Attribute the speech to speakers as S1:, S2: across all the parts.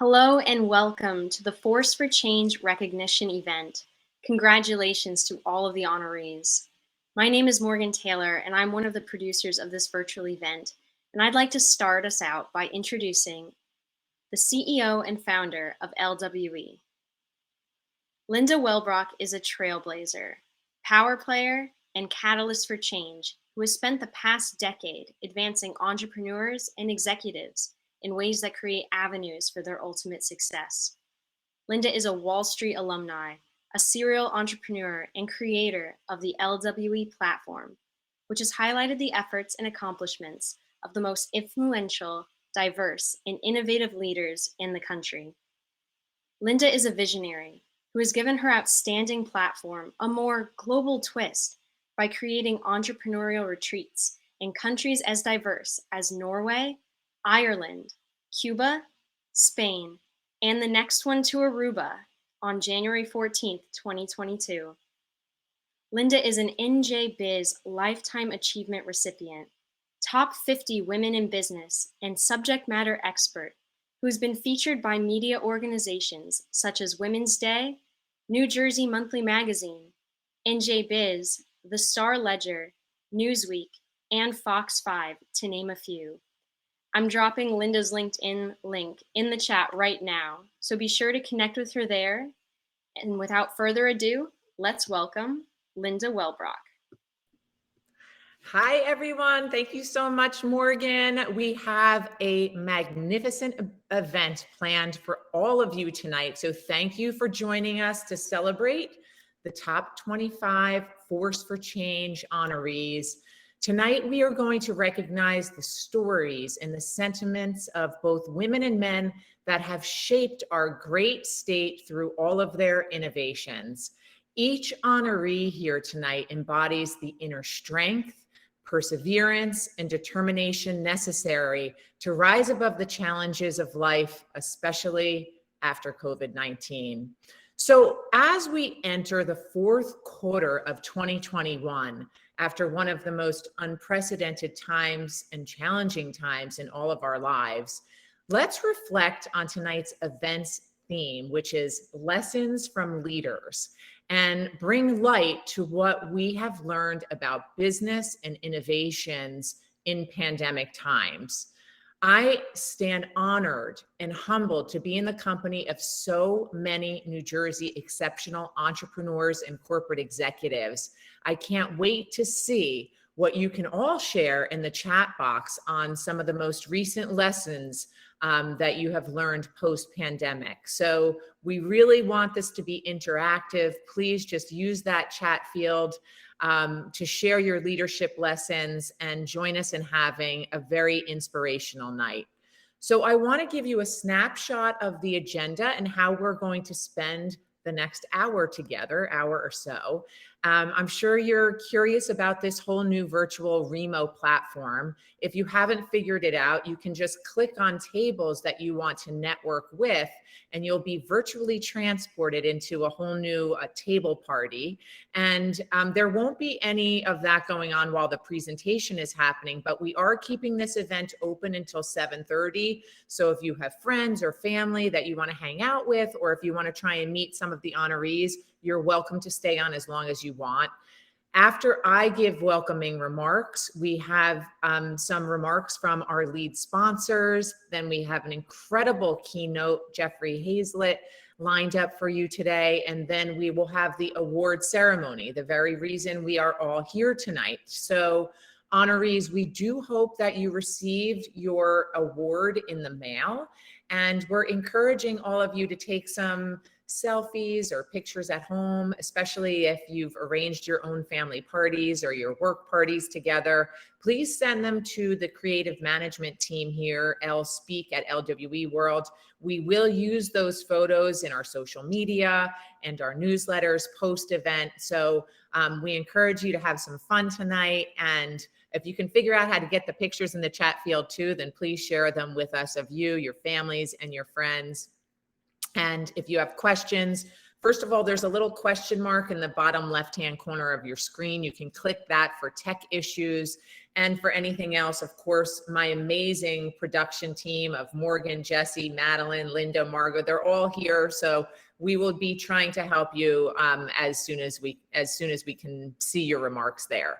S1: Hello and welcome to the Force for Change recognition event. Congratulations to all of the honorees. My name is Morgan Taylor and I'm one of the producers of this virtual event, and I'd like to start us out by introducing the CEO and founder of LWE. Linda Welbrock is a trailblazer, power player, and catalyst for change who has spent the past decade advancing entrepreneurs and executives in ways that create avenues for their ultimate success. Linda is a Wall Street alumni, a serial entrepreneur, and creator of the LWE platform, which has highlighted the efforts and accomplishments of the most influential, diverse, and innovative leaders in the country. Linda is a visionary who has given her outstanding platform a more global twist by creating entrepreneurial retreats in countries as diverse as Norway, Ireland, Cuba, Spain, and the next one to Aruba on January 14th, 2022. Linda is an NJ Biz Lifetime Achievement recipient, top 50 women in business, and subject matter expert who's been featured by media organizations such as Women's Day, New Jersey Monthly Magazine, NJ Biz, The Star Ledger, Newsweek, and Fox 5, to name a few. I'm dropping Linda's LinkedIn link in the chat right now, so be sure to connect with her there. And without further ado, let's welcome Linda Welbrock.
S2: Hi, everyone. Thank you so much, Morgan. We have a magnificent event planned for all of you tonight. So thank you for joining us to celebrate the top 25 Force for Change honorees. Tonight, we are going to recognize the stories and the sentiments of both women and men that have shaped our great state through all of their innovations. Each honoree here tonight embodies the inner strength, perseverance, and determination necessary to rise above the challenges of life, especially after COVID-19. So as we enter the fourth quarter of 2021, after one of the most unprecedented times and challenging times in all of our lives, let's reflect on tonight's event's theme, which is lessons from leaders, and bring light to what we have learned about business and innovations in pandemic times. I stand honored and humbled to be in the company of so many New Jersey exceptional entrepreneurs and corporate executives. I can't wait to see what you can all share in the chat box on some of the most recent lessons that you have learned post-pandemic. So we really want this to be interactive. Please just use that chat field to share your leadership lessons and join us in having a very inspirational night. So I want to give you a snapshot of the agenda and how we're going to spend the next hour together, hour or so. I'm sure you're curious about this whole new virtual Remo platform. If you haven't figured it out, you can just click on tables that you want to network with, and you'll be virtually transported into a whole new table party. And there won't be any of that going on while the presentation is happening, but we are keeping this event open until 7:30. So if you have friends or family that you want to hang out with, or if you want to try and meet some of the honorees, you're welcome to stay on as long as you want. After I give welcoming remarks, we have some remarks from our lead sponsors. Then we have an incredible keynote, Jeffrey Hazlett, lined up for you today. And then we will have the award ceremony, the very reason we are all here tonight. So honorees, we do hope that you received your award in the mail. And we're encouraging all of you to take some selfies or pictures at home, especially if you've arranged your own family parties or your work parties together. Please send them to the creative management team here, Speak at LWE World. We will use those photos in our social media and our newsletters post-event. So we encourage you to have some fun tonight. And if you can figure out how to get the pictures in the chat field too, then please share them with us of you, your families, and your friends. And if you have questions, First of all, there's a little question mark in the bottom left-hand corner of your screen. You can click that for tech issues. And for anything else, of course, my amazing production team of Morgan, Jesse, Madeline, Linda, Margot, they're all here. So we will be trying to help you as soon as we can see your remarks there.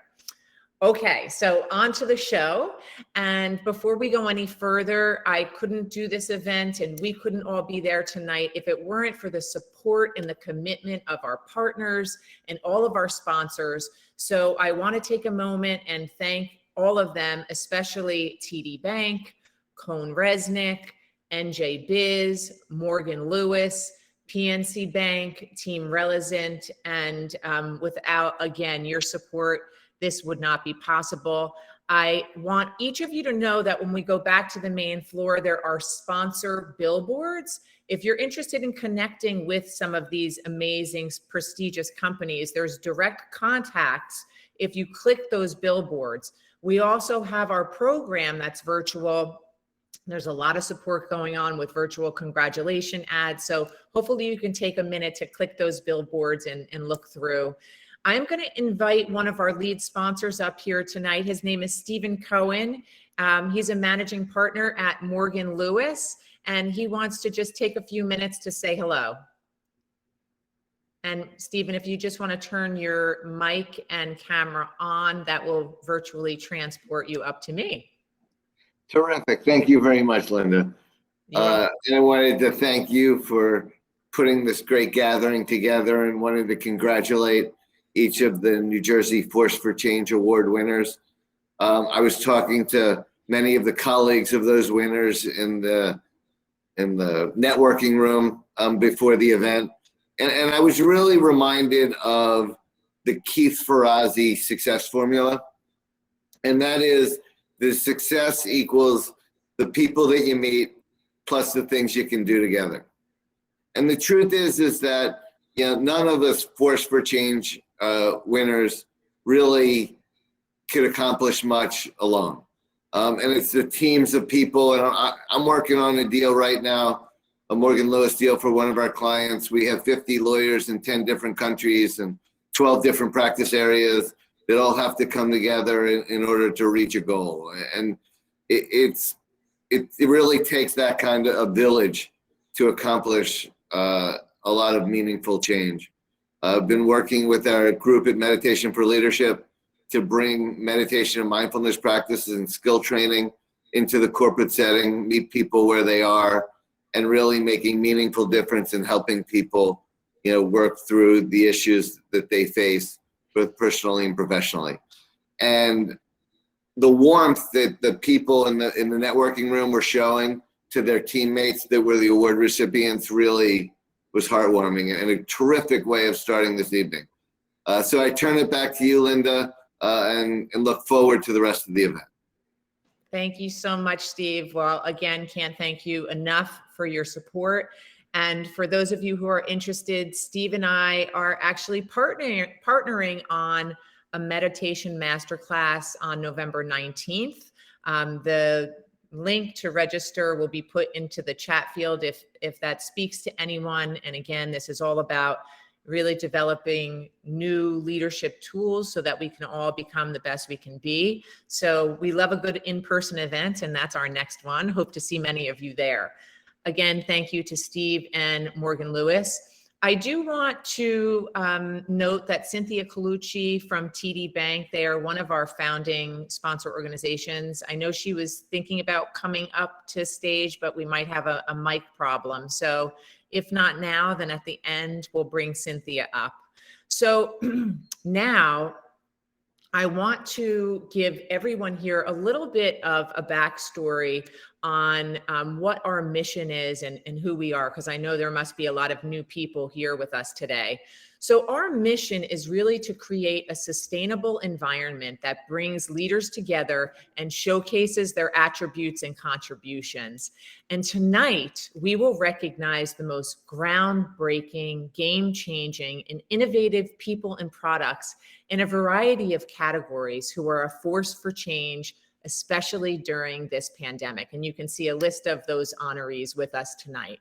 S2: Okay, so on to the show. And before we go any further, I couldn't do this event and we couldn't all be there tonight if it weren't for the support and the commitment of our partners and all of our sponsors. So I want to take a moment and thank all of them, especially TD Bank, Cone Resnick, NJ Biz, Morgan Lewis, PNC Bank, Team Relizant, and without, again, your support, this would not be possible. I want each of you to know that when we go back to the main floor, there are sponsor billboards. If you're interested in connecting with some of these amazing, prestigious companies, there's direct contacts if you click those billboards. We also have our program that's virtual. There's a lot of support going on with virtual congratulation ads. So hopefully you can take a minute to click those billboards and look through. I'm going to invite one of our lead sponsors up here tonight. His name is Stephen Cohen. He's a managing partner at Morgan Lewis, and he wants to just take a few minutes to say hello. And Stephen, if you just want to turn your mic and camera on, that will virtually transport you up to me.
S3: Terrific. Thank you very much, Linda. And I wanted to thank you for putting this great gathering together and wanted to congratulate each of the New Jersey Force for Change Award winners. I was talking to many of the colleagues of those winners in the networking room before the event. And I was really reminded of the Keith Ferrazzi success formula. And that is the success equals the people that you meet plus the things you can do together. And the truth is that, you know, none of us Force for Change winners really could accomplish much alone. And it's the teams of people. And I'm working on a deal right now, a Morgan Lewis deal for one of our clients. We have 50 lawyers in 10 different countries and 12 different practice areas that all have to come together in order to reach a goal. And it really takes that kind of a village to accomplish a lot of meaningful change. I've been working with our group at Meditation for Leadership to bring meditation and mindfulness practices and skill training into the corporate setting, meet people where they are, and really making meaningful difference in helping people, you know, work through the issues that they face, both personally and professionally. And the warmth that the people in the networking room were showing to their teammates that were the award recipients really was heartwarming and a terrific way of starting this evening. So I turn it back to you, Linda, and look forward to the rest of the event.
S2: Thank you so much, Steve. Well, again, can't thank you enough for your support. And for those of you who are interested, Steve and I are actually partnering on a meditation masterclass on November 19th. The link to register will be put into the chat field if that speaks to anyone. And again, this is all about really developing new leadership tools so that we can all become the best we can be. So we love a good in-person event, and that's our next one. Hope to see many of you there. Again, thank you to Steve and Morgan Lewis. I do want to note that Cynthia Colucci from TD Bank, they are one of our founding sponsor organizations. I know she was thinking about coming up to stage, but we might have a mic problem. So if not now, then at the end, we'll bring Cynthia up. So now I want to give everyone here a little bit of a backstory on what our mission is and who we are, because I know there must be a lot of new people here with us today. So our mission is really to create a sustainable environment that brings leaders together and showcases their attributes and contributions. And tonight, we will recognize the most groundbreaking, game-changing, and innovative people and products in a variety of categories who are a force for change, especially during this pandemic. And you can see a list of those honorees with us tonight.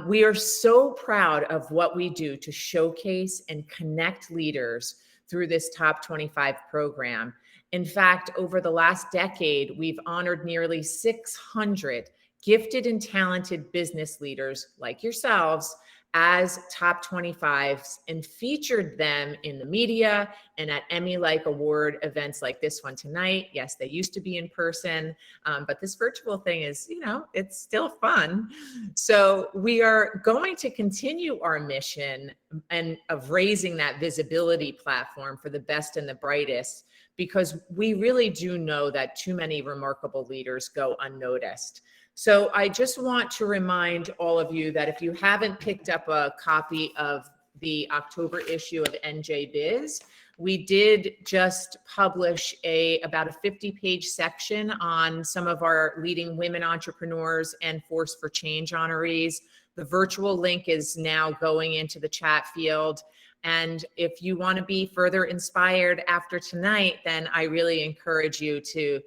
S2: We are so proud of what we do to showcase and connect leaders through this Top 25 program. In fact, over the last decade, we've honored nearly 600 gifted and talented business leaders like yourselves as top 25s and featured them in the media and at Emmy-like award events like this one tonight. Yes, they used to be in person, but this virtual thing is, it's still fun. So we are going to continue our mission and of raising that visibility platform for the best and the brightest, because we really do know that too many remarkable leaders go unnoticed. So I just want to remind all of you that if you haven't picked up a copy of the October issue of NJ Biz, we did just publish about a 50-page section on some of our leading women entrepreneurs and Force for Change honorees. The virtual link is now going into the chat field. And if you want to be further inspired after tonight, then I really encourage you to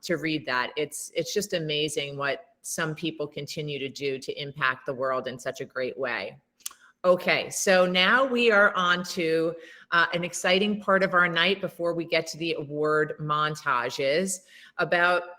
S2: read that. It's just amazing what some people continue to do to impact the world in such a great way. Okay, so now we are on to an exciting part of our night before we get to the award montages.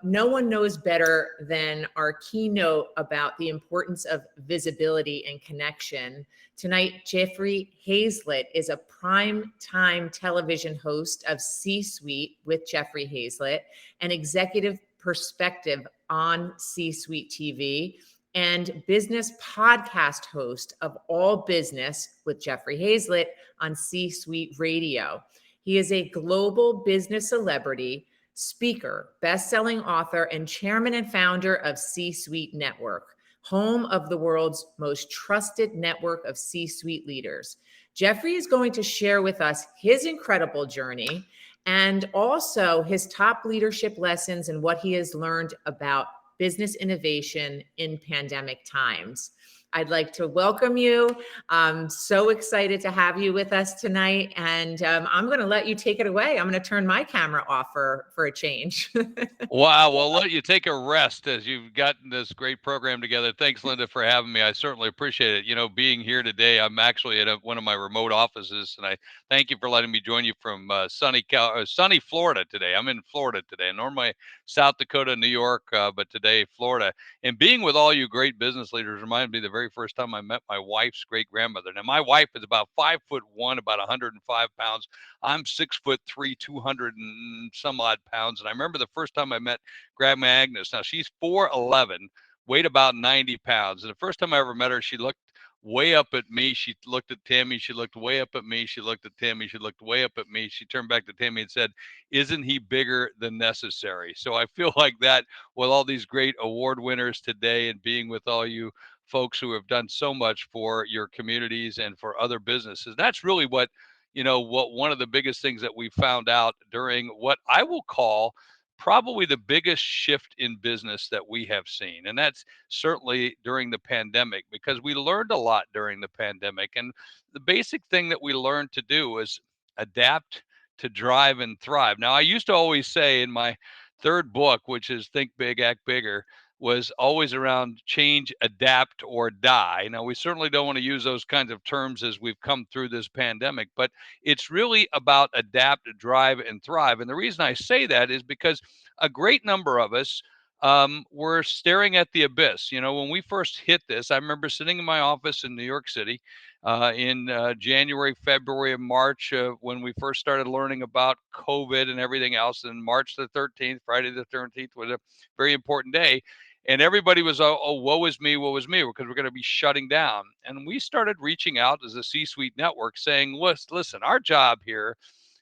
S2: No one knows better than our keynote about the importance of visibility and connection. Tonight, Jeffrey Hazlett is a prime-time television host of C-Suite with Jeffrey Hazlett, an executive perspective on C-Suite TV, and business podcast host of All Business with Jeffrey Hazlett on C-Suite Radio. He is a global business celebrity, speaker, best-selling author, and chairman and founder of C-Suite Network, home of the world's most trusted network of C-Suite leaders. Jeffrey is going to share with us his incredible journey and also his top leadership lessons and what he has learned about business innovation in pandemic times. I'd like to welcome you. I'm so excited to have you with us tonight. And I'm going to let you take it away. I'm going to turn my camera off for a change.
S4: Wow. Well, let you take a rest as you've gotten this great program together. Thanks, Linda, for having me. I certainly appreciate it. Being here today, I'm actually at one of my remote offices, and I thank you for letting me join you from sunny Florida today. I'm in Florida today. Normally South Dakota, New York, but today Florida. And being with all you great business leaders reminded me the very first time I met my wife's great grandmother. Now, my wife is about 5'1", about 105 pounds. I'm 6'3", 200 and some odd pounds. And I remember the first time I met Grandma Agnes. Now she's 4'11", weighed about 90 pounds. And the first time I ever met her, she looked way up at me. She looked at Tammy. She looked way up at me. She looked at Tammy. She looked way up at me. She turned back to Tammy and said, "Isn't he bigger than necessary?" So I feel like that with all these great award winners today and being with all you folks who have done so much for your communities and for other businesses. That's really what one of the biggest things that we found out during what I will call probably the biggest shift in business that we have seen. And that's certainly during the pandemic, because we learned a lot during the pandemic. And the basic thing that we learned to do is adapt, to drive, and thrive. Now, I used to always say in my third book, which is Think Big, Act Bigger, was always around change, adapt, or die. Now, we certainly don't want to use those kinds of terms as we've come through this pandemic, but it's really about adapt, drive, and thrive. And the reason I say that is because a great number of us were staring at the abyss. When we first hit this, I remember sitting in my office in New York City in January, February, and March when we first started learning about COVID and everything else. And March the 13th, Friday the 13th, was a very important day. And everybody was, oh, woe is me, because we're going to be shutting down. And we started reaching out as a C-Suite network saying, listen, our job here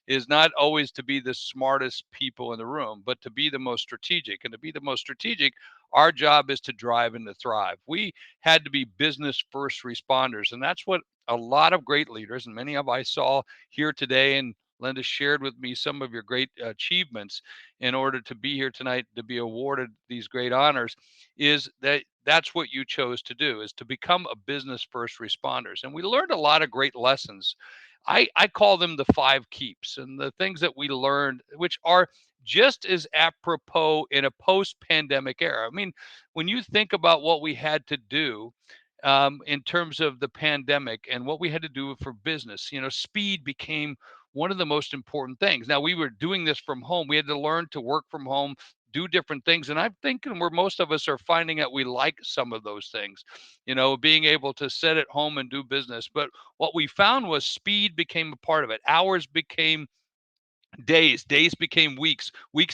S4: is not always to be the smartest people in the room, but to be the most strategic. And to be the most strategic, our job is to drive and to thrive. We had to be business first responders. And that's what a lot of great leaders, and many of I saw here today, and Linda shared with me some of your great achievements in order to be here tonight, to be awarded these great honors, is that's what you chose to do, is to become a business first responders. And we learned a lot of great lessons. I call them the 5 keeps, and the things that we learned, which are just as apropos in a post-pandemic era. I mean, when you think about what we had to do in terms of the pandemic and what we had to do for business. Speed became one of the most important things. Now, we were doing this from home. We had to learn to work from home, do different things. And I'm thinking where most of us are finding out we like some of those things, being able to sit at home and do business. But what we found was speed became a part of it. Hours became days became weeks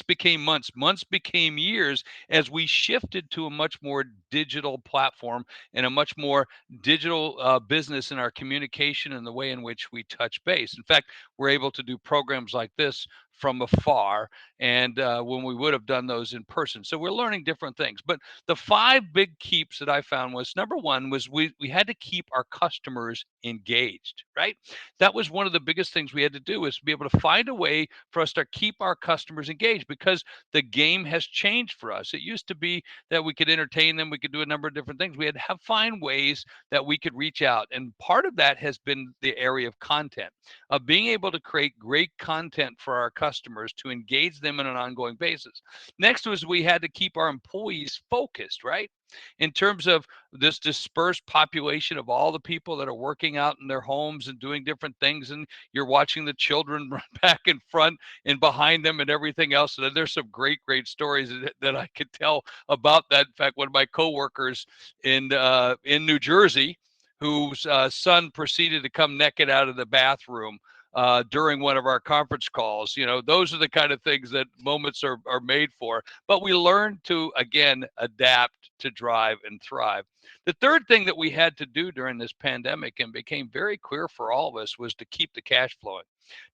S4: became months became years, as we shifted to a much more digital platform and a much more digital business in our communication and the way in which we touch base. In fact, we're able to do programs like this from afar, and when we would have done those in person. So we're learning different things. But the 5 big keeps that I found was, number one was we had to keep our customers engaged, right? That was one of the biggest things we had to do, is to be able to find a way for us to keep our customers engaged, because the game has changed for us. It used to be that we could entertain them, we could do a number of different things. We had to find ways that we could reach out, and part of that has been the area of content, of being able to create great content for our customers to engage them on an ongoing basis. Next was we had to keep our employees focused, right? In terms of this dispersed population of all the people that are working out in their homes and doing different things, and you're watching the children run back and front and behind them and everything else. And there's some great stories that I could tell about that. In fact, one of my coworkers in New Jersey, whose son proceeded to come naked out of the bathroom during one of our conference calls. Those are the kind of things that moments are made for. But we learned to, again, adapt to drive and thrive. The third thing that we had to do during this pandemic, and became very clear for all of us, was to keep the cash flowing,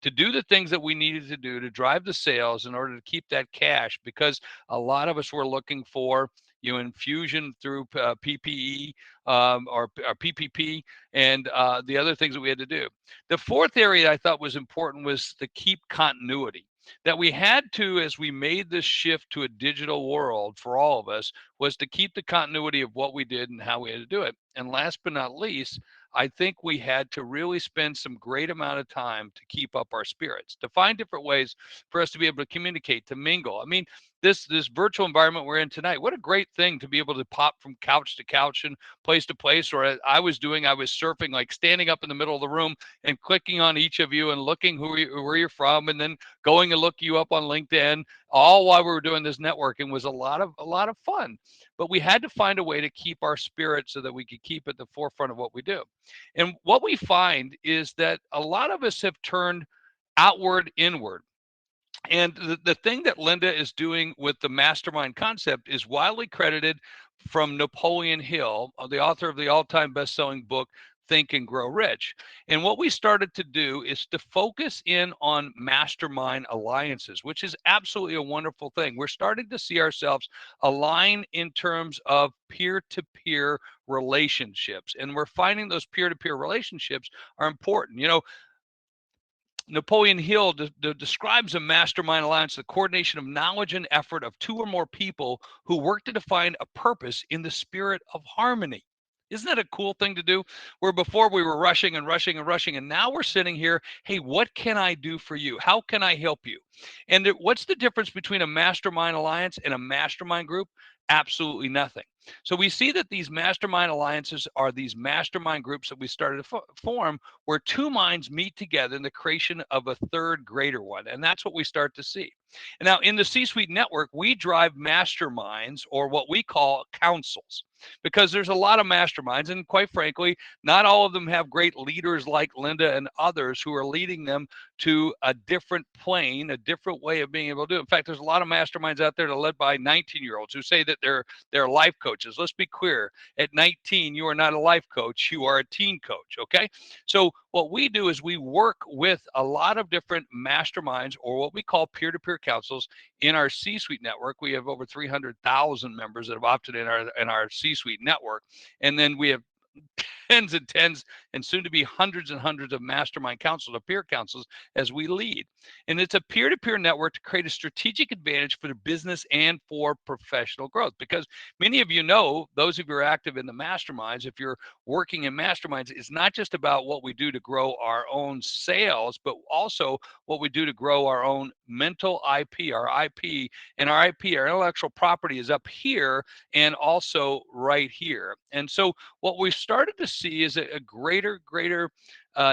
S4: to do the things that we needed to do to drive the sales in order to keep that cash, because a lot of us were looking for infusion through PPE or PPP, and the other things that we had to do. The fourth area I thought was important was to keep continuity. That we had to, as we made this shift to a digital world for all of us, was to keep the continuity of what we did and how we had to do it. And last but not least, I think we had to really spend some great amount of time to keep up our spirits, to find different ways for us to be able to communicate, to mingle. I mean, this virtual environment we're in tonight, what a great thing to be able to pop from couch to couch and place to place. Or I was surfing, like standing up in the middle of the room and clicking on each of you and looking where you're from, and then going and look you up on LinkedIn, all while we were doing this networking. Was a lot of fun. But we had to find a way to keep our spirit so that we could keep at the forefront of what we do. And what we find is that a lot of us have turned outward inward. And the thing that Linda is doing with the mastermind concept is widely credited from Napoleon Hill, the author of the all-time best-selling book, Think and Grow Rich. And what we started to do is to focus in on mastermind alliances, which is absolutely a wonderful thing. We're starting to see ourselves align in terms of peer-to-peer relationships. And we're finding those peer-to-peer relationships are important. Napoleon Hill describes a mastermind alliance, the coordination of knowledge and effort of 2 or more people who work to define a purpose in the spirit of harmony. Isn't that a cool thing to do? Where before we were rushing and rushing and rushing, and now we're sitting here, hey, what can I do for you? How can I help you? And what's the difference between a mastermind alliance and a mastermind group? Absolutely nothing. So we see that these mastermind alliances are these mastermind groups that we started to form, where 2 minds meet together in the creation of a third greater one. And that's what we start to see. And now in the C-Suite network, we drive masterminds, or what we call councils, because there's a lot of masterminds. And quite frankly, not all of them have great leaders like Linda and others who are leading them to a different plane, a different way of being able to do it. In fact, there's a lot of masterminds out there that are led by 19-year-olds who say that they're life coaches. Let's be clear. At 19, you are not a life coach. You are a teen coach, okay? So what we do is we work with a lot of different masterminds, or what we call peer-to-peer councils, in our C-Suite network. We have over 300,000 members that have opted in our C-Suite network. And then we have tens and tens and soon to be hundreds and hundreds of mastermind councils or peer councils as we lead. And it's a peer-to-peer network to create a strategic advantage for the business and for professional growth. Because many of you know, those of you who are active in the masterminds, if you're working in masterminds, it's not just about what we do to grow our own sales, but also what we do to grow our own mental IP, our IP, and our IP, our intellectual property is up here and also right here. And so what we've started to see is a greater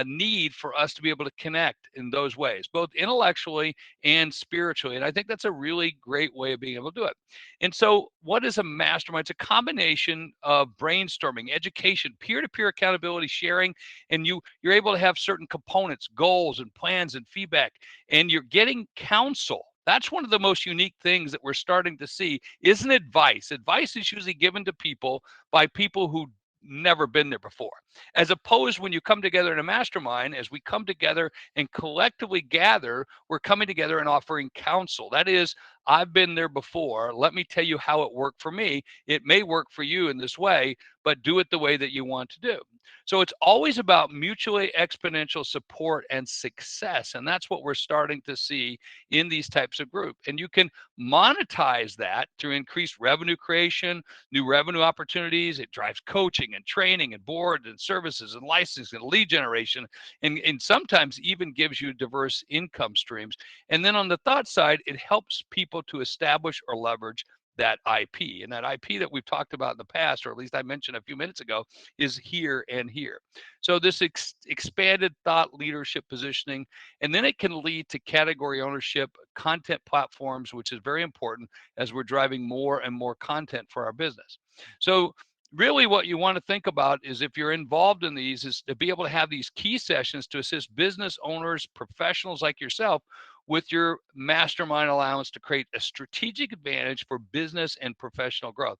S4: need for us to be able to connect in those ways, both intellectually and spiritually. And I think that's a really great way of being able to do it. And so what is a mastermind? It's a combination of brainstorming, education, peer-to-peer accountability, sharing, and you're able to have certain components, goals and plans and feedback, and you're getting counsel. That's one of the most unique things that we're starting to see isn't advice. Advice is usually given to people by people who never been there before, as opposed when you come together in a mastermind, as we come together and collectively gather, we're coming together and offering counsel. That is, I've been there before. Let me tell you how it worked for me. It may work for you in this way, but do it the way that you want to do. So it's always about mutually exponential support and success. And that's what we're starting to see in these types of groups. And you can monetize that through increased revenue creation, new revenue opportunities. It drives coaching and training and board and services and licensing and lead generation, and sometimes even gives you diverse income streams. And then on the thought side, it helps people to establish or leverage that IP. And that IP that we've talked about in the past, or at least I mentioned a few minutes ago, is here and here. So this expanded thought leadership positioning, and then it can lead to category ownership, content platforms, which is very important as we're driving more and more content for our business. So really what you want to think about is, if you're involved in these, is to be able to have these key sessions to assist business owners, professionals like yourself, with your mastermind allowance to create a strategic advantage for business and professional growth.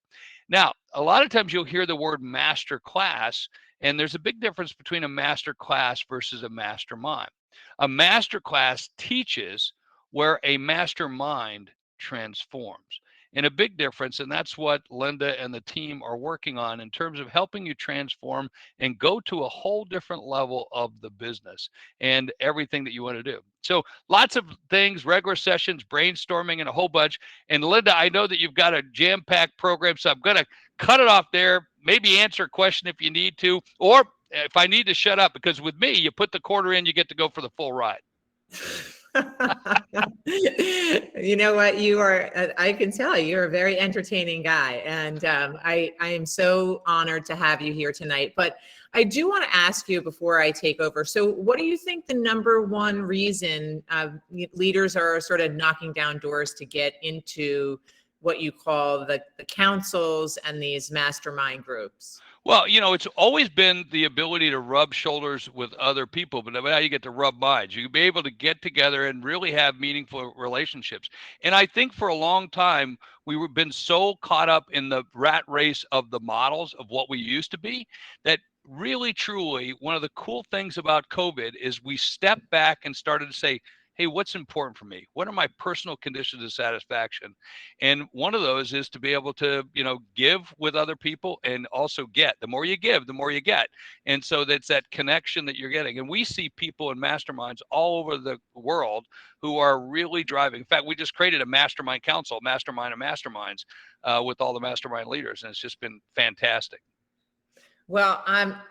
S4: Now, a lot of times you'll hear the word master class, and there's a big difference between a master class versus a mastermind. A master class teaches where a mastermind transforms. And a big difference, and that's what Linda and the team are working on in terms of helping you transform and go to a whole different level of the business and everything that you want to do. So lots of things, regular sessions, brainstorming, and a whole bunch. And Linda, I know that you've got a jam-packed program, so I'm going to cut it off there, maybe answer a question if you need to, or if I need to shut up, because with me, you put the quarter in, you get to go for the full ride.
S2: You know what, you are, I can tell you're a very entertaining guy. And I am so honored to have you here tonight. But I do want to ask you before I take over. So what do you think the number one reason leaders are sort of knocking down doors to get into what you call the councils and these mastermind groups?
S4: Well, it's always been the ability to rub shoulders with other people, but now you get to rub minds. You be able to get together and really have meaningful relationships. And I think for a long time, we've been so caught up in the rat race of the models of what we used to be, that really, truly, one of the cool things about COVID is we stepped back and started to say, hey, what's important for me? What are my personal conditions of satisfaction? And one of those is to be able to, give with other people and also get. The more you give, the more you get. And so that's that connection that you're getting. And we see people in masterminds all over the world who are really driving. In fact, we just created a mastermind council, mastermind of masterminds, with all the mastermind leaders. And it's just been fantastic.
S2: Well,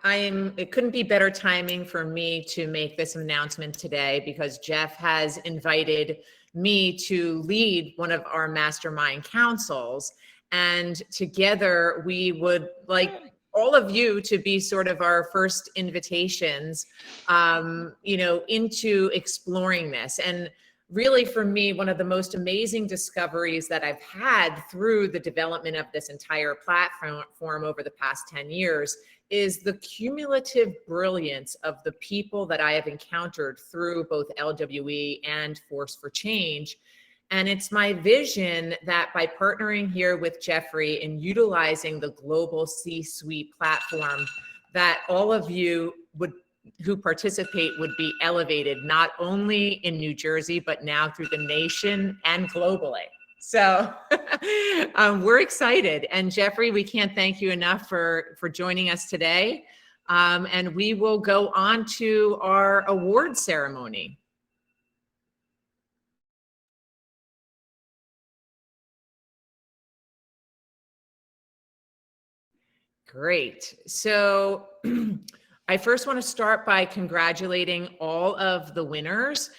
S2: it couldn't be better timing for me to make this announcement today, because Jeff has invited me to lead one of our mastermind councils. And together we would like all of you to be sort of our first invitations, into exploring this. And really, for me, one of the most amazing discoveries that I've had through the development of this entire platform over the past 10 years is the cumulative brilliance of the people that I have encountered through both LWE and Force for Change. And it's my vision that by partnering here with Jeffrey and utilizing the global C-suite platform, that all of you who participate would be elevated, not only in New Jersey, but now through the nation and globally. So we're excited. And Jeffrey, we can't thank you enough for joining us today. and we will go on to our award ceremony. Great. So I first want to start by congratulating all of the winners.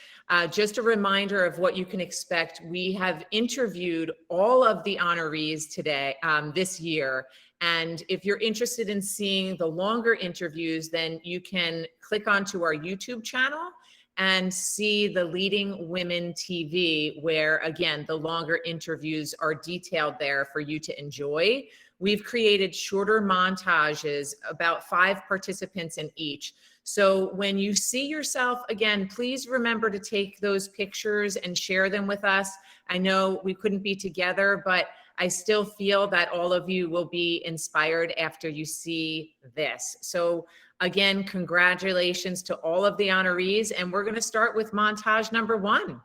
S2: Just a reminder of what you can expect. We have interviewed all of the honorees today, this year. And if you're interested in seeing the longer interviews, then you can click onto our YouTube channel and see the Leading Women TV, where again, the longer interviews are detailed there for you to enjoy. We've created shorter montages, about 5 participants in each. So when you see yourself, again, please remember to take those pictures and share them with us. I know we couldn't be together, but I still feel that all of you will be inspired after you see this. So again, congratulations to all of the honorees. And we're going to start with montage number 1.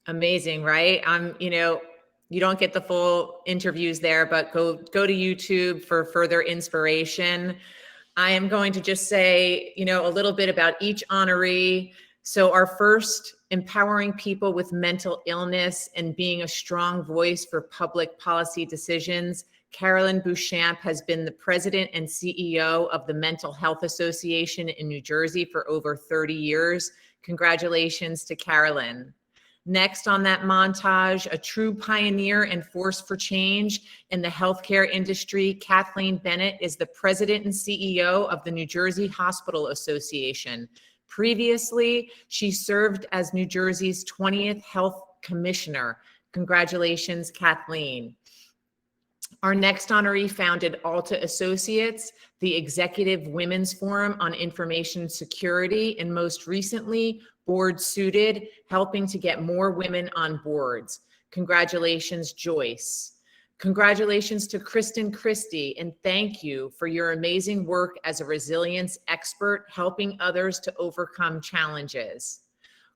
S2: Amazing, right? You don't get the full interviews there, but go to YouTube for further inspiration. I am going to just say, a little bit about each honoree. So our first, empowering people with mental illness and being a strong voice for public policy decisions. Carolyn Bouchamp has been the president and CEO of the Mental Health Association in New Jersey for over 30 years. Congratulations to Carolyn. Next on that montage, a true pioneer and force for change in the healthcare industry, Kathleen Bennett is the president and CEO of the New Jersey Hospital Association. Previously, she served as New Jersey's 20th Health Commissioner. Congratulations, Kathleen. Our next honoree founded Alta Associates, the Executive Women's Forum on Information Security, and most recently, Board Suited, helping to get more women on boards. Congratulations, Joyce. Congratulations to Kristen Christie, and thank you for your amazing work as a resilience expert, helping others to overcome challenges.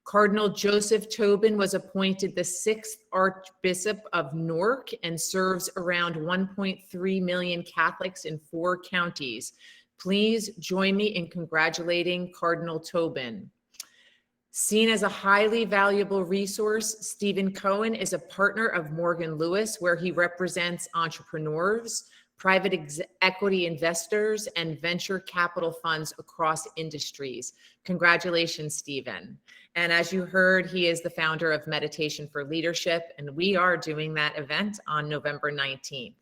S2: Cardinal Joseph Tobin was appointed the 6th Archbishop of Newark and serves around 1.3 million Catholics in 4 counties. Please join me in congratulating Cardinal Tobin. Seen as a highly valuable resource, Stephen Cohen is a partner of Morgan Lewis, where he represents entrepreneurs, private equity investors, and venture capital funds across industries. Congratulations, Stephen. And as you heard, he is the founder of Meditation for Leadership, and we are doing that event on November 19th.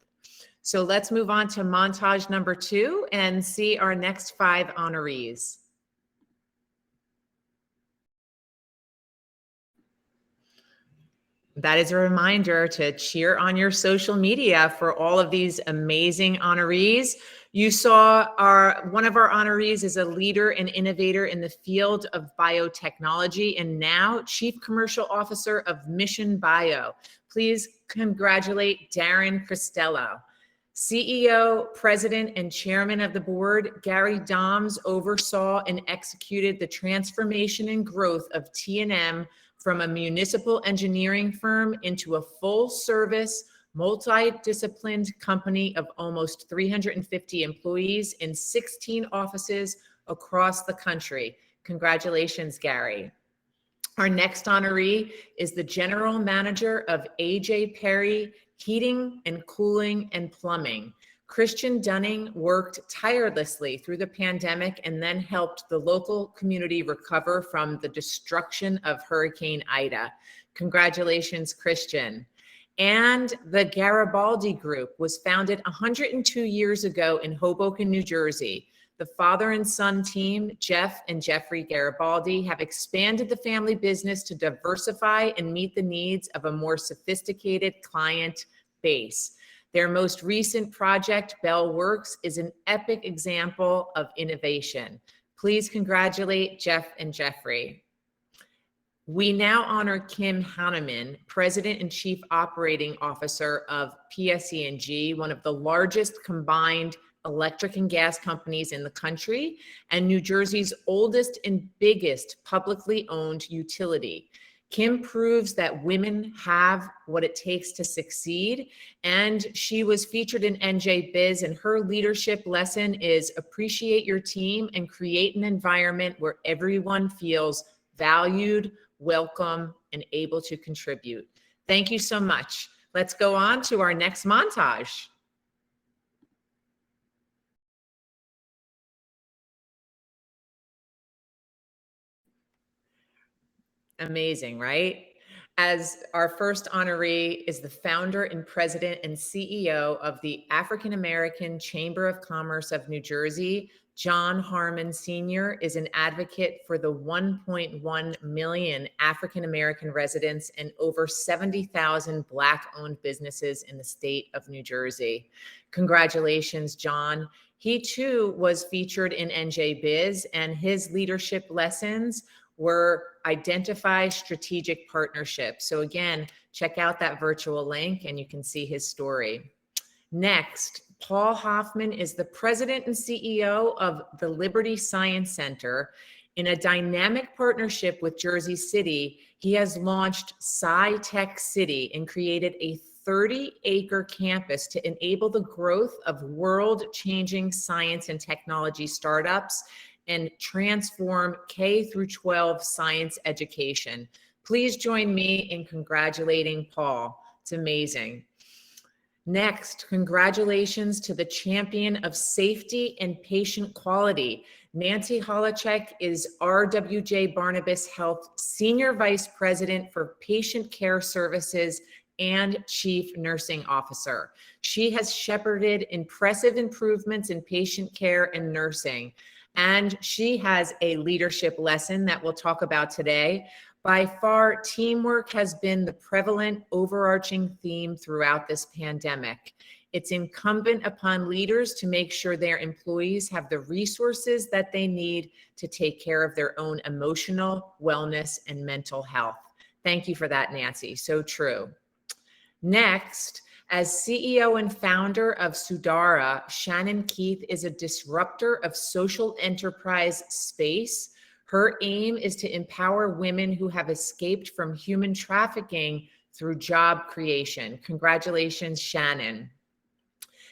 S2: So let's move on to montage number 2 and see our next 5 honorees. That is a reminder to cheer on your social media for all of these amazing honorees. You saw one of our honorees is a leader and innovator in the field of biotechnology and now Chief Commercial Officer of Mission Bio. Please congratulate Darren Cristello. CEO, President, and Chairman of the Board, Gary Doms oversaw and executed the transformation and growth of T&M from a municipal engineering firm into a full-service, multidisciplined company of almost 350 employees in 16 offices across the country. Congratulations, Gary. Our next honoree is the General Manager of AJ Perry Heating and Cooling and Plumbing. Christian Dunning worked tirelessly through the pandemic and then helped the local community recover from the destruction of Hurricane Ida. Congratulations, Christian. And the Garibaldi Group was founded 102 years ago in Hoboken, New Jersey. The father and son team, Jeff and Jeffrey Garibaldi, have expanded the family business to diversify and meet the needs of a more sophisticated client base. Their most recent project, Bell Works, is an epic example of innovation. Please congratulate Jeff and Jeffrey. We now honor Kim Hanneman, President and Chief Operating Officer of PSE&G, one of the largest combined electric and gas companies in the country, and New Jersey's oldest and biggest publicly owned utility. Kim proves that women have what it takes to succeed, and she was featured in NJ Biz, and her leadership lesson is appreciate your team and create an environment where everyone feels valued, welcome, and able to contribute. Thank you so much. Let's go on to our next montage. Amazing, right? As our first honoree is the founder and president and CEO of the African American Chamber of Commerce of New Jersey, John Harmon Sr. is an advocate for the 1.1 million African American residents and over 70,000 Black-owned businesses in the state of New Jersey. Congratulations, John. He too was featured in NJ Biz, and his leadership lessons were identify strategic partnerships. So again, check out that virtual link and you can see his story. Next, Paul Hoffman is the president and CEO of the Liberty Science Center. In a dynamic partnership with Jersey City, he has launched Sci-Tech City and created a 30-acre campus to enable the growth of world-changing science and technology startups and transform K through 12 science education. Please join me in congratulating Paul. It's amazing. Next, congratulations to the champion of safety and patient quality. Nancy Holacek is RWJ Barnabas Health Senior Vice President for Patient Care Services and Chief Nursing Officer. She has shepherded impressive improvements in patient care and nursing. And she has a leadership lesson that we'll talk about today. By far, teamwork has been the prevalent overarching theme throughout this pandemic. It's incumbent upon leaders to make sure their employees have the resources that they need to take care of their own emotional wellness and mental health. Thank you for that, Nancy. So true. Next, as CEO and founder of Sudara, Shannon Keith is a disruptor of social enterprise space. Her aim is to empower women who have escaped from human trafficking through job creation. Congratulations, Shannon.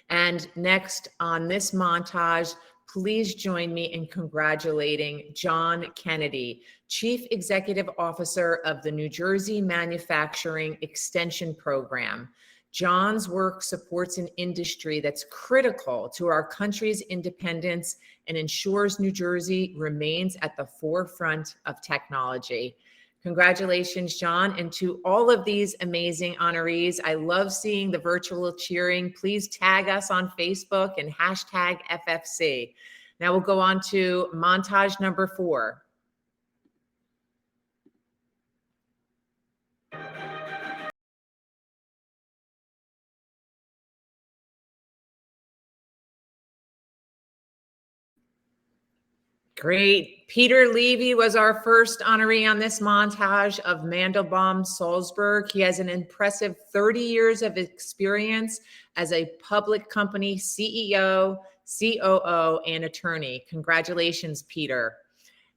S2: And next on this montage, please join me in congratulating John Kennedy, Chief Executive Officer of the New Jersey Manufacturing Extension Program. John's work supports an industry that's critical to our country's independence and ensures New Jersey remains at the forefront of technology. Congratulations, John, and to all of these amazing honorees. I love seeing the virtual cheering. Please tag us on Facebook and hashtag FFC. Now we'll go on to montage number 4. Great. Peter Levy was our first honoree on this montage of Mandelbaum Salzburg. He has an impressive 30 years of experience as a public company CEO, COO, and attorney. Congratulations, Peter.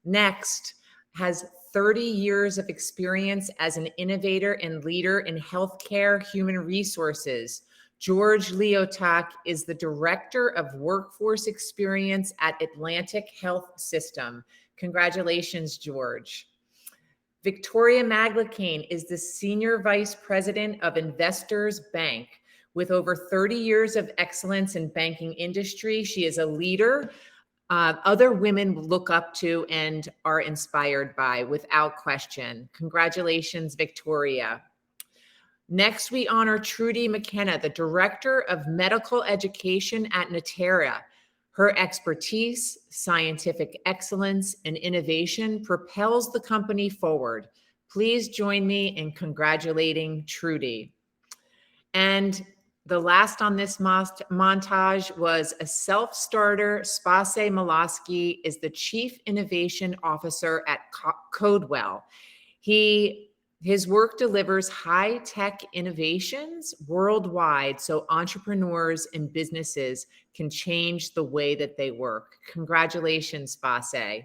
S2: Next, has 30 years of experience as an innovator and leader in healthcare human resources. George Leotak is the Director of Workforce Experience at Atlantic Health System. Congratulations, George. Victoria Maglicane is the Senior Vice President of Investors Bank. With over 30 years of excellence in banking industry, she is a leader other women look up to and are inspired by, without question. Congratulations, Victoria. Next, we honor Trudy McKenna, the Director of Medical Education at Natera. Her expertise, scientific excellence, and innovation propels the company forward. Please join me in congratulating Trudy. And the last on this montage was a self-starter. Spase Malosky is the Chief Innovation Officer at Codewell. His work delivers high-tech innovations worldwide so entrepreneurs and businesses can change the way that they work. Congratulations, Spase.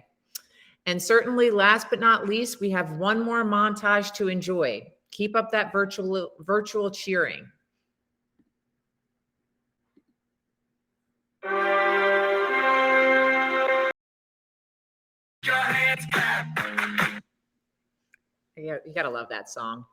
S2: And certainly last but not least, we have one more montage to enjoy. Keep up that virtual cheering. You gotta love that song.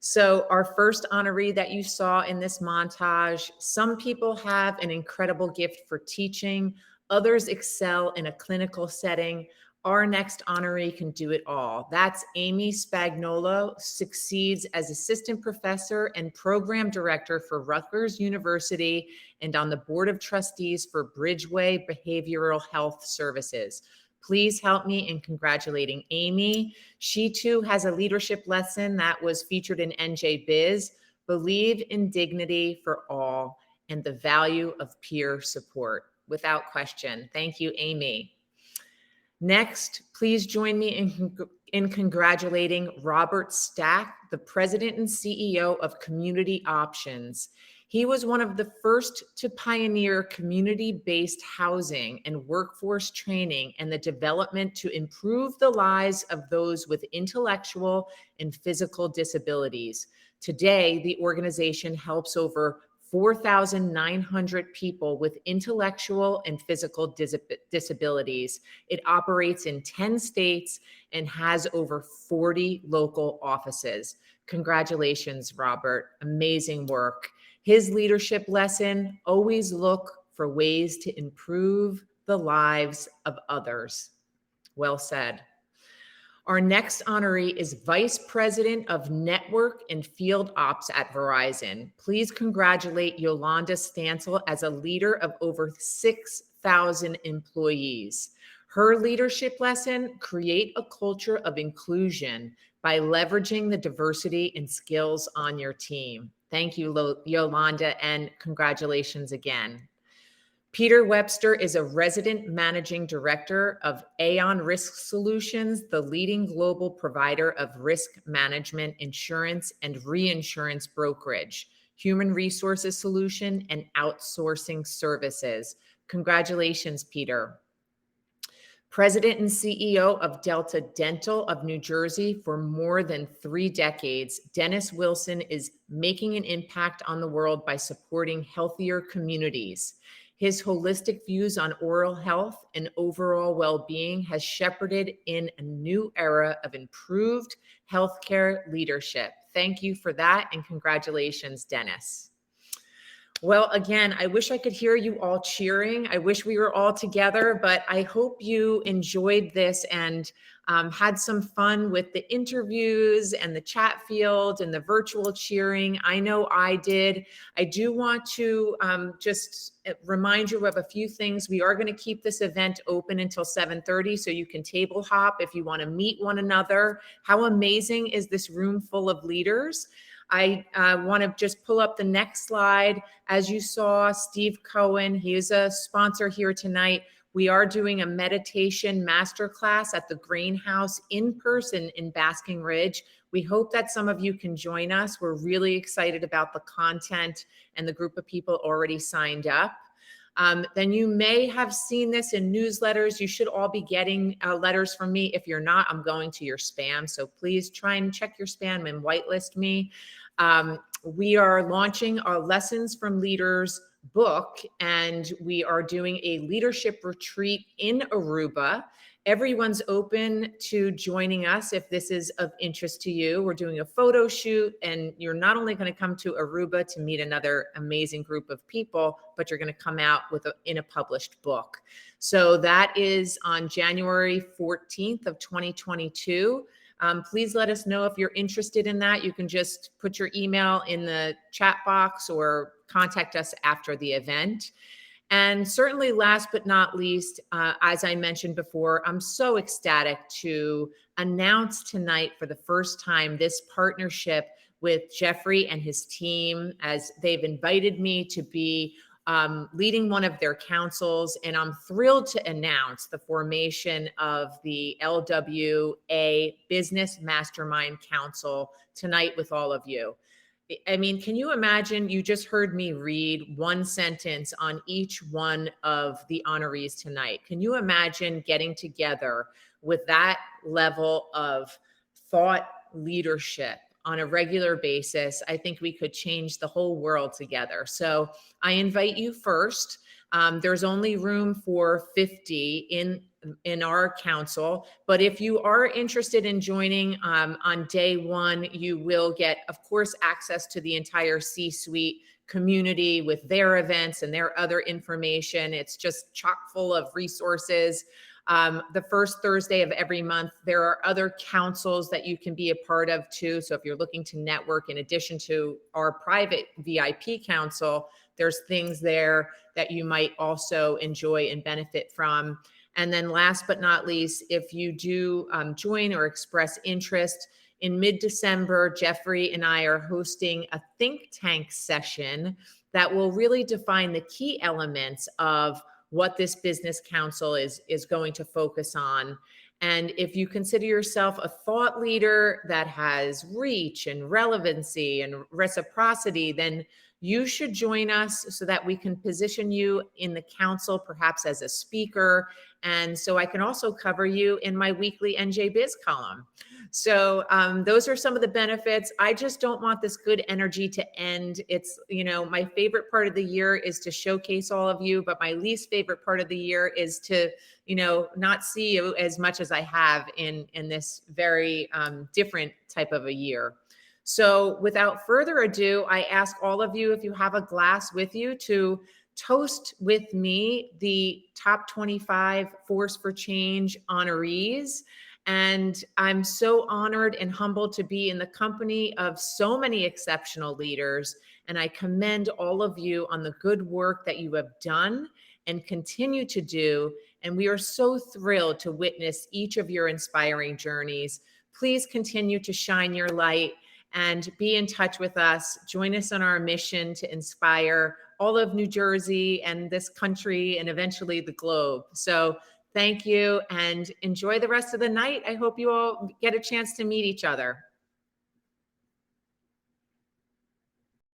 S2: So our first honoree that you saw in this montage, some people have an incredible gift for teaching, others excel in a clinical setting. Our next honoree can do it all. That's Amy Spagnolo, succeeds as assistant professor and program director for Rutgers University and on the board of trustees for Bridgeway Behavioral Health Services. Please help me in congratulating Amy. She too has a leadership lesson that was featured in NJ Biz. Believe in dignity for all and the value of peer support. Without question. Thank you, Amy. Next, please join me in congratulating Robert Stack, the president and CEO of Community Options. He was one of the first to pioneer community-based housing and workforce training and the development to improve the lives of those with intellectual and physical disabilities. Today, the organization helps over 4,900 people with intellectual and physical disabilities. It operates in 10 states and has over 40 local offices. Congratulations, Robert. Amazing work. His leadership lesson, always look for ways to improve the lives of others. Well said. Our next honoree is Vice President of Network and Field Ops at Verizon. Please congratulate Yolanda Stansel as a leader of over 6,000 employees. Her leadership lesson, create a culture of inclusion by leveraging the diversity and skills on your team. Thank you, Yolanda, and congratulations again. Peter Webster is a resident managing director of Aon Risk Solutions, the leading global provider of risk management, insurance, and reinsurance brokerage, human resources solution, and outsourcing services. Congratulations, Peter. President and CEO of Delta Dental of New Jersey for more than 3 decades, Dennis Wilson is making an impact on the world by supporting healthier communities. His holistic views on oral health and overall well-being has shepherded in a new era of improved healthcare leadership. Thank you for that, and congratulations, Dennis. Well, again, I wish I could hear you all cheering. I wish we were all together, but I hope you enjoyed this and had some fun with the interviews and the chat field and the virtual cheering. I know I did. I do want to just remind you of a few things. We are going to keep this event open until 7:30, so you can table hop if you want to meet one another. How amazing is this room full of leaders? I want to just pull up the next slide. As you saw, Steve Cohen, he is a sponsor here tonight. We are doing a meditation masterclass at the Greenhouse in person in Basking Ridge. We hope that some of you can join us. We're really excited about the content and the group of people already signed up. Then you may have seen this in newsletters. You should all be getting letters from me. If you're not, I'm going to your spam. So please try and check your spam and whitelist me. We are launching our Lessons from Leaders book, and we are doing a leadership retreat in Aruba. Everyone's open to joining us if this is of interest to you. We're doing a photo shoot, and you're not only going to come to Aruba to meet another amazing group of people, but you're going to come out in a published book. So that is on January 14th of 2022. Please let us know if you're interested in that. You can just put your email in the chat box or contact us after the event. And certainly last but not least, as I mentioned before, I'm so ecstatic to announce tonight for the first time this partnership with Jeffrey and his team, as they've invited me to be leading one of their councils. And I'm thrilled to announce the formation of the LWA Business Mastermind Council tonight with all of you. I mean, can you imagine? You just heard me read one sentence on each one of the honorees tonight. Can you imagine getting together with that level of thought leadership on a regular basis? I think we could change the whole world together. So I invite you first. There's only room for 50 in our council, but if you are interested in joining on day one, you will get, of course, access to the entire C-suite community with their events and their other information. It's just chock full of resources. The first Thursday of every month, there are other councils that you can be a part of too. So if you're looking to network, in addition to our private VIP council, there's things there that you might also enjoy and benefit from. And then last but not least, if you do join or express interest, in mid-December, Jeffrey and I are hosting a think tank session that will really define the key elements of what this business council is going to focus on. And if you consider yourself a thought leader that has reach and relevancy and reciprocity, then you should join us so that we can position you in the council, perhaps as a speaker. And so I can also cover you in my weekly NJ Biz column. So those are some of the benefits. I just don't want this good energy to end. It's, my favorite part of the year is to showcase all of you, but my least favorite part of the year is to, not see you as much as I have in this very different type of a year. So without further ado, I ask all of you, if you have a glass with you, to toast with me the top 25 Force for Change honorees. And I'm so honored and humbled to be in the company of so many exceptional leaders. And I commend all of you on the good work that you have done and continue to do. And we are so thrilled to witness each of your inspiring journeys. Please continue to shine your light and be in touch with us. Join us on our mission to inspire all of New Jersey and this country and eventually the globe. So thank you and enjoy the rest of the night. I hope you all get a chance to meet each other.